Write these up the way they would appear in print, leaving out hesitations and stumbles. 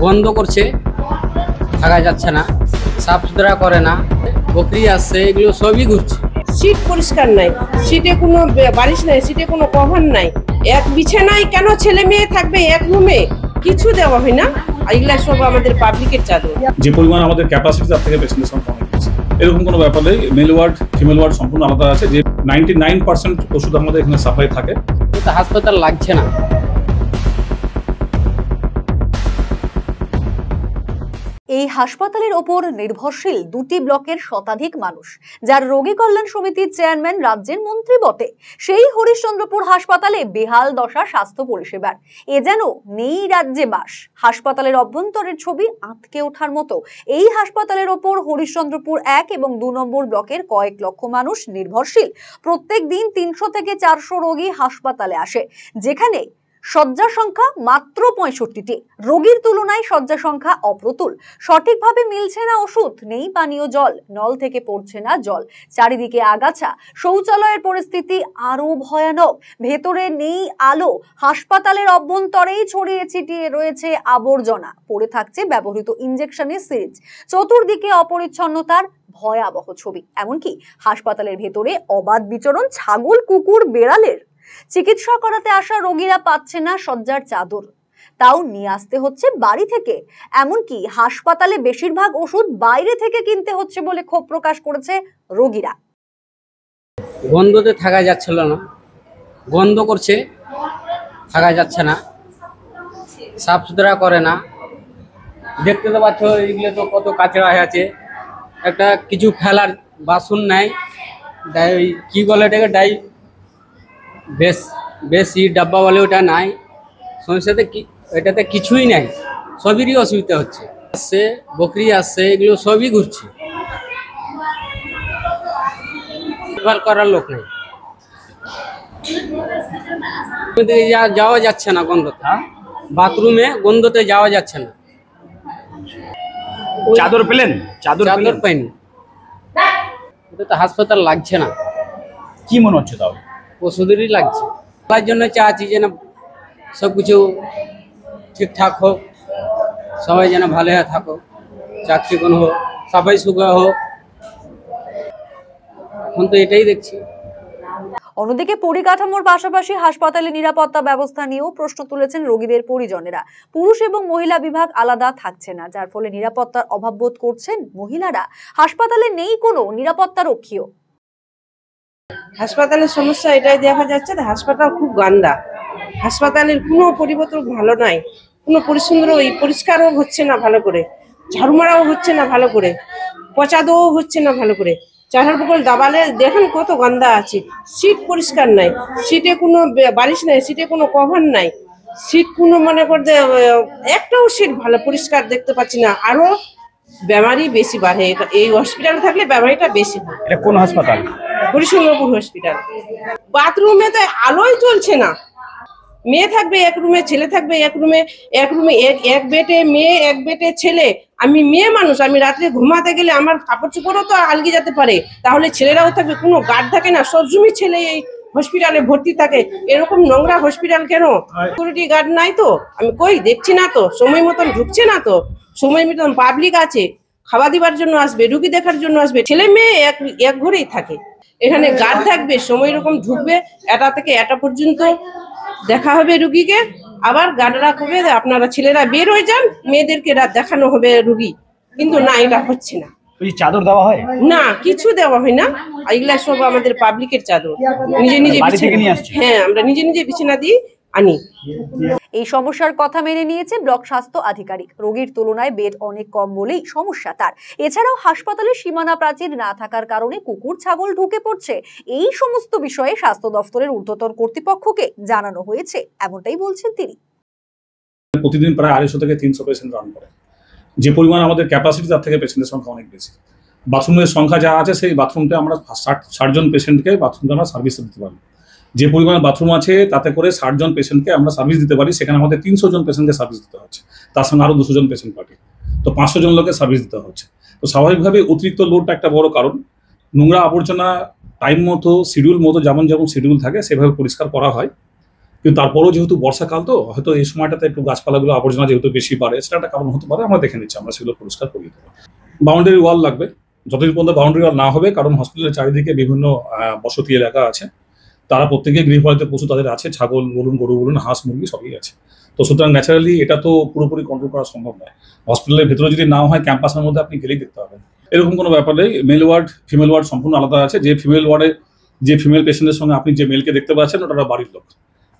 বন্ধ করছে, থাকা যাচ্ছে না, সাফ সুতরা করে না, বকরি আসছে, এগুলো সবই ঘুরছে। সিট পরিষ্কার নাই, সিটে কোনো বালিশ নাই, সিটে কোনো কভার নাই, এক বিছানায় কেন ছেলে মেয়ে থাকবে এক রুমে, কিছু দেওয়া হয় না। এগুলা সব আমাদের পাবলিকের চাদর। যে পরিমাণ আমাদের ক্যাপাসিটি তার থেকে পেশেন্টের সংখ্যা অনেক বেশি। এরকম কোনো ব্যাপার নেই, মেল ওয়ার্ড ফিমেল ওয়ার্ড সম্পূর্ণ আলাদা আছে। যে 99% ওষুধ আমাদের এখানে সাপ্লাই থাকে। হাসপাতাল লাগছে না। এই হাসপাতালের ওপর নির্ভরশীল দুটি ব্লকের শতাধিক মানুষ, যার রোগী কল্যাণ সমিতির চেয়ারম্যান রাজ্যের মন্ত্রী বটে। সেই হরিশ্চন্দ্রপুর হাসপাতালে বেহাল দশা স্বাস্থ্য পরিষেবার, এ যেন নেই রাজ্যে বাস। হাসপাতালের অভ্যন্তরের ছবি আঁতকে ওঠার মতো। এই হাসপাতালের ওপর হরিশ্চন্দ্রপুর 1 এবং 2 নম্বর ব্লকের কয়েক লক্ষ মানুষ নির্ভরশীল। প্রত্যেক দিন 300 থেকে 400 রোগী হাসপাতালে আসে, যেখানে শয্যা সংখ্যা মাত্র 65টি। রোগীর তুলনায় শয্যা সংখ্যা অপ্রতুল। সঠিকভাবে মিলছে না ওষুধ, নেই পানীয় জল, নল থেকে পড়ছে না জল, চারিদিকে আগাছা, শৌচালয়ের পরিস্থিতি আরো ভয়ানক, ভেতরে নেই আলো, হাসপাতালের অভ্যন্তরেই ছড়িয়ে ছিটিয়ে রয়েছে আবর্জনা, পড়ে থাকছে ব্যবহৃত ইনজেকশনের সিরিঞ্জ, চতুর্দিকে অপরিচ্ছন্নতার ভয়াবহ ছবি। এমনকি হাসপাতালের ভেতরে অবাধ বিচরণ ছাগল, কুকুর, বেড়ালের। চিকিৎসা করাতে আসা রোগীরা পাচ্ছে না শয্যার চাদর, তাও নিয়ে আসতে হচ্ছে বাড়ি থেকে। এমনকি হাসপাতালে বেশিরভাগ ওষুধ বাইরে থেকে কিনতে হচ্ছে বলে ক্ষোভ প্রকাশ করেছে রোগীরা। গন্ধতে থাকা যাচ্ছিল না, গন্ধ করছে, থাকা যাচ্ছে না, সাফ সুতরা করে না। দেখতে তো পাচ্ছ, এগুলো তো কত কাঁচড়া হয়ে আছে, একটা কিছু ফেলার বাসন নাই, কি বলে এটাকে বেশি ডাব্বা বলে, ওটা নাই। সমস্যাতে কি, এটাতে কিছুই নাই, সবেরই অসুবিধা হচ্ছে। আসছে বকরি আসছে, এগুলো সবই ঘুরছে, দেখভাল করার লোক নেই। যাওয়া যাচ্ছে না গন্ধতে, বাথরুমে গন্ধতে যাওয়া যাচ্ছে না। চাদর পেলেন? চাদর পাইনি। এটা তো হাসপাতাল লাগছে না। কি মনে হচ্ছে তাও? ওষুধেরই লাগছে। তার জন্য চাচ্ছি যেন সব কিছু ঠিকঠাক হোক, সবাই যেন ভালো হয়ে থাকো, চাকরিকন হোক, সাফাই সুখা হোক। এখন তো এটাই দেখছি। অন্যদিকে পরিকাঠামোর পাশাপাশি হাসপাতালে নিরাপত্তা ব্যবস্থা নিয়েও প্রশ্ন তুলেছেন রোগীদের পরিজনেরা। পুরুষ এবং মহিলা বিভাগ আলাদা থাকছে না, যার ফলে নিরাপত্তার অভাব বোধ করছেন মহিলারা। হাসপাতালে নেই কোনো নিরাপত্তা রক্ষীও। হাসপাতালের সমস্যা এটাই দেখা যাচ্ছে, হাসপাতাল খুব গান্দা, হাসপাতালের কোনো পরিবর্তন ভালো নাই, কোনো পরিষ্কারও হচ্ছে না ভালো করে, ঝাড়ু মারাও হচ্ছে না ভালো করে, পচা দেওয়াও হচ্ছে না ভালো করে। চাহার বকল দাবালে দেখেন কত গন্ধা আছে, সিট পরিষ্কার নাই, সিটে কোনো বালিশ নাই, সিটে কোনো কভার নাই, সিট কোনো মনে করতে একটাও সিট ভালো পরিষ্কার দেখতে পাচ্ছি না। আরো বেমারি বেশি বাড়ে, এই হসপিটালে থাকলে বেমারিটা বেশি হয়। এটা কোন হাসপাতাল? হরিশ্চন্দ্রপুর হসপিটাল। বাথরুমে তো আলোই চলছে না, মেয়ে থাকবে এক রুমে, ছেলে থাকবে এক রুমে, এক বেডে মেয়ে, এক বেডে ছেলে। আমি মেয়ে মানুষ, আমি রাত্রে ঘুমাতে গেলে আমার কাপড় চোপড়ও তো আলগে যেতে পারে, তাহলে ছেলেরাও থাকবে, কোনো গার্ড থাকে না, সবসময় ছেলে এই হসপিটালে ভর্তি থাকে। এরকম নোংরা হসপিটাল কেন? সিকিউরিটি গার্ড নাই তো, আমি কই দেখছি না তো, সময় মতন ঢুকছে না তো, সময় মতন পাবলিক আছে, খাওয়া দিবার জন্য আসবে, রুগী দেখার জন্য আসবে, ছেলে মেয়ে এক ঘরেই থাকে। এখানে গার্ড থাকবে, সময় রকম ঢুকবে, এটা থেকে এটা পর্যন্ত দেখা হবে রুগীকে, আবার গার্ডরা কবে আপনারা ছেলেরা বের হয়ে যান, মেয়েদেরকে রাত দেখানো হবে রুগী। কিন্তু না, এটা হচ্ছে না। চাদর দেওয়া হয় না, কিছু দেওয়া হয় না। এগুলা সব আমাদের পাবলিকের চাদর, নিজে নিজে হ্যাঁ, আমরা নিজে নিজে বিছানা দিয়ে আনি। এই সমস্যার কথা মেনে নিয়েছে ব্লক স্বাস্থ্য আধিকারিক। রোগীর তুলনায় বেড অনেক কম বলেই সমস্যা তার। এছাড়াও হাসপাতালের সীমানা প্রাচীর না থাকার কারণে কুকুর ছাগল ঢুকে পড়ছে। এই সমস্ত বিষয়ে স্বাস্থ্য দপ্তরের ঊর্ধ্বতন কর্তৃপক্ষকে জানানো হয়েছে, এমনটাই বলছেন তিনি। প্রতিদিন প্রায় 250 থেকে 300 পেশেন্ট রান করে। যে পরিমাণ আমাদের ক্যাপাসিটি তার থেকে পেশেন্টের সংখ্যা অনেক বেশি। বাথরুমের সংখ্যা যা আছে, সেই বাথরুমটা আমরা 60 জন পেশেন্টকে বাথরুমটা আমরা সার্ভিস দিতে পারি। যে পরিমাণ বাথরুম আছে তাতে করে 60 জন পেশেন্টকে আমরা সার্ভিস দিতে পারি, সেখানে আমাদের 300 জন পেশেন্টকে সার্ভিস দিতে হচ্ছে, তার সঙ্গে আরো 200 জন পেশেন্ট পার্টি, তো 500 জন লোকের সার্ভিস দিতে হচ্ছে। তো স্বাভাবিকভাবে অতিরিক্ত লোডটা একটা বড় কারণ। নোংরা আবর্জনা টাইম মতো, শিডিউল মতো, যেমন শিডিউল থাকে সেভাবে পরিষ্কার করা হয়। কিন্তু তারপরেও যেহেতু বর্ষাকাল তো হয়তো এই সময়টাতে একটু গাছপালাগুলো আবর্জনা যেহেতু বেশি বাড়ে, সেটা একটা কারণ হতে পারে, আমরা দেখে নিচ্ছি, আমরা সেগুলো পরিষ্কার করিয়ে দেবো। বাউন্ডারি ওয়াল লাগবে, যতদিন পর্যন্ত বাউন্ডারি ওয়াল না হবে, কারণ হসপিটালের চারিদিকে বিভিন্ন বসতি এলাকা আছে, তারা প্রত্যেকে গৃহপালিত পশু তাদের আছে, ছাগল বলুন, গরু বলুন, হাঁস মুরগি সবই আছে। তো সুতরাং ন্যাচারালি এটা তো পুরোপুরি কন্ট্রোল করা সম্ভব নয়। হসপিটালের ভেতরে যদি না হয়, ক্যাম্পাসের মধ্যে আপনি গেলেই দেখতে পাবেন। এরকম কোনো ব্যাপার নেই। মেল ওয়ার্ড ফিমেল ওয়ার্ড সম্পূর্ণ আলাদা আছে। যে ফিমেল ওয়ার্ডে যে ফিমেল পেশেন্টের সঙ্গে আপনি যে মেলকে দেখতে পাচ্ছেন, ওটা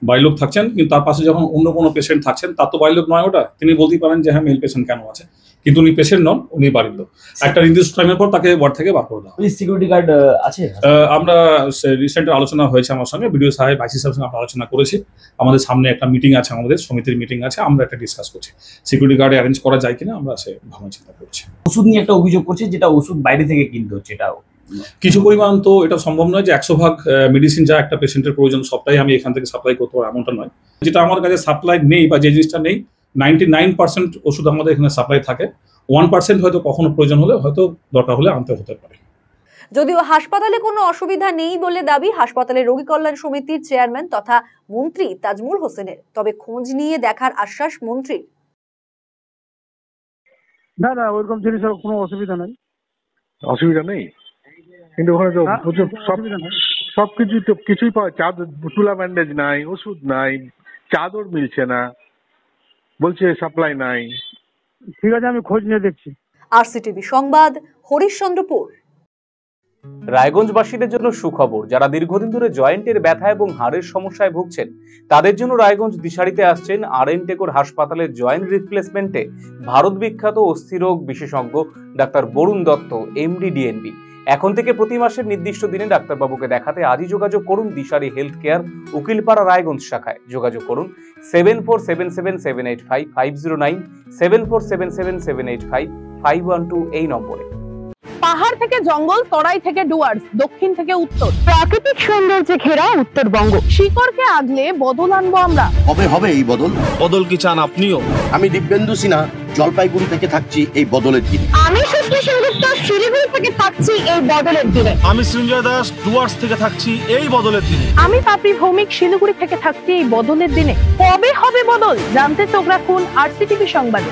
বাড়ির লোক থাকছেন, কিন্তু তার পাশে যখন অন্য কোনো পেশেন্ট থাকছেন, তার তো বাড়ির লোক নয় ওটা, তিনি বলতেই পারেন যে হ্যাঁ মেল পেশেন্ট কেন আছে, কিন্তু উনি পেশেন্ট নন, উনি বাড়ির লোক। একটা নির্দিষ্ট টাইমের পর তাকে ওয়ার্ড থেকে বার করে দেওয়া। সিকিউরিটি গার্ড আছে? আমরা রিসেন্ট আলোচনা হয়েছে আমার সঙ্গে, বিডিও সাহেব, আইসি সাহেবের সঙ্গে আমরা আলোচনা করেছি। আমাদের সামনে একটা মিটিং আছে, আমাদের সমিতির মিটিং আছে, আমরা একটা ডিসকাস করছি সিকিউরিটি গার্ড অ্যারেঞ্জ করা যায় কিনা, আমরা সে ভাবনা চিন্তা করছি। ওষুধ নিয়ে একটা অভিযোগ করছে, যেটা ওষুধ বাইরে থেকে কিনতে হচ্ছে, এটাও কিছু পরিমাণ তো এটা সম্ভব নয় যে 100% মেডিসিন যা একটা পেশেন্টের প্রয়োজন সবটাই আমি এখান থেকে সাপ্লাই করতে পারবো, এমনটা নয়। যেটা আমার কাছে সাপ্লাই নেই বা যে জিনিসটা নেই, 99% ওষুধ আমাদের এখানে সাপ্লাই থাকে। 1% হয়তো কখনো প্রয়োজন হলে, হয়তো দরকার হলে আনতে হতে পারে। যদিও হাসপাতালে কোনো অসুবিধা নেই বলে দাবি হাসপাতালের রোগী কল্যাণ সমিতির চেয়ারম্যান তথা মন্ত্রী তাজমুল হোসেনের, তবে খোঁজ নিয়ে দেখার আশ্বাস মন্ত্রীর। না না, ওইরকম জিনিসের কোনো অসুবিধা নেই। অসুবিধা নেই, কিন্তু ওখানে তো প্রচুর সবকিছু তো কিছুই পাওয়া, চাদর, তুলা ব্যান্ডেজ নাই, ওষুধ নাই, চাদর মিলছে না, বলছে সাপ্লাই নাই। ঠিক আছে, আমি খোঁজ নিয়ে দেখছি। আরসিটিভি সংবাদ, হরিশ্চন্দ্রপুর। রায়গঞ্জবাসীদের জন্য সুখবর, যারা দীর্ঘদিন ধরে জয়েন্টের ব্যথা এবং হাড়ের সমস্যায় ভুগছেন, তাদের জন্য রায়গঞ্জ দিশারিতে আসছেন আর.এন. টেকোর হাসপাতালের জয়েন্ট রিপ্লেসমেন্টে ভারত বিখ্যাত অস্থিরোগ বিশেষজ্ঞ doctor Barun Dutta, MD, DNB. এখন থেকে প্রতি মাসের নির্দিষ্ট দিনে ডাক্তারবাবুকে দেখাতে আজই যোগাযোগ করুন দিশারি হেলথ কেয়ার, উকিলপাড়া, রায়গঞ্জ শাখায়। যোগাযোগ করুন 7477785509, 7477785512 এই নম্বরে। পাহাড় থেকে জঙ্গল, তরাই থেকে ডুয়ার্স, দক্ষিণ থেকে উত্তর, প্রাকৃতিক সৌন্দর্যে ঘেরা উত্তরবঙ্গ, শিকড়কে আগলে বদল আনবো আমরা। হবে এই বদল। বদল কি চান আপনিও? আমি দিব্যেন্দু সিনহা, জলপাইগুড়ি থেকে থাকছি এই বদলের দিনে। আমি সুশ্রী সেনগুপ্ত, শিলিগুড়ি থেকে থাকছি এই বদলের দিনে। আমি সৃঞ্জয় দাস, ডুয়ার্স থেকে থাকছি এই বদলের দিনে। আমি পাপড়ি ভৌমিক, শিলিগুড়ি থেকে থাকছি এই বদলের দিনে। কবে হবে বদল জানতে চোখ রাখুন আরসিটিভি সংবাদে।